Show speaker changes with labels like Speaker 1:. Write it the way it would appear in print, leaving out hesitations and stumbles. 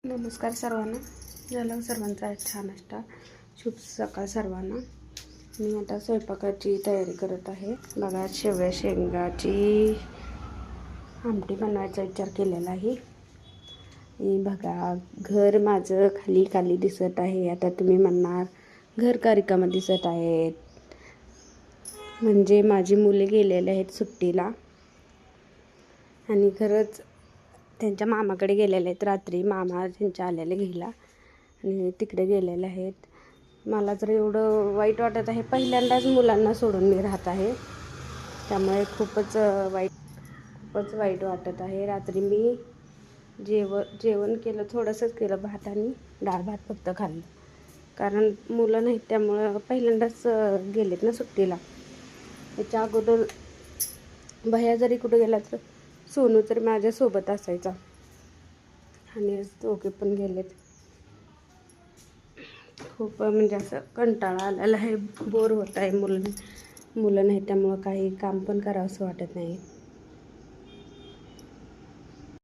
Speaker 1: नमस्कार सर्वांना. झाला सर्वांचा छान नाश्ता. शुभ सकाळ सर्वांना. मी आता स्वयंपाकाची तयारी करत आहे. बघा, शेवया शेंगाची आमटी बनवायचा विचार केलेला आहे. बघा, घर माझं खाली खाली दिसत आहे. आता तुम्ही म्हणणार घर का रिकामं दिसत आहेत. म्हणजे माझी मुले गेलेले आहेत सुट्टीला आणि खरंच त्यांच्या मामाकडे गेलेले आहेत. रात्री मामा त्यांच्या आलेले घ्यायला आणि तिकडे गेलेले आहेत. मला तर एवढं वाईट वाटत आहे. पहिल्यांदाच मुलांना सोडून मी राहत आहे, त्यामुळे खूपच वाईट वाटत आहे. रात्री मी जेवण केलं, थोडंसंच केलं, भात आणि डाळ भात फक्त खाल्लं, कारण मुलं नाहीत त्यामुळं. पहिल्यांदाच गेलेत ना सुट्टीला. त्याच्या अगोदर भैया जरी कुठे गेला तर सोनू तर माझ्यासोबत असायचा आणि दोघे पण गेलेत. खूप म्हणजे असं कंटाळा आलेला आहे, बोर होत आहे. मुलं नाही त्यामुळं काही काम पण करावंसं वाटत नाही.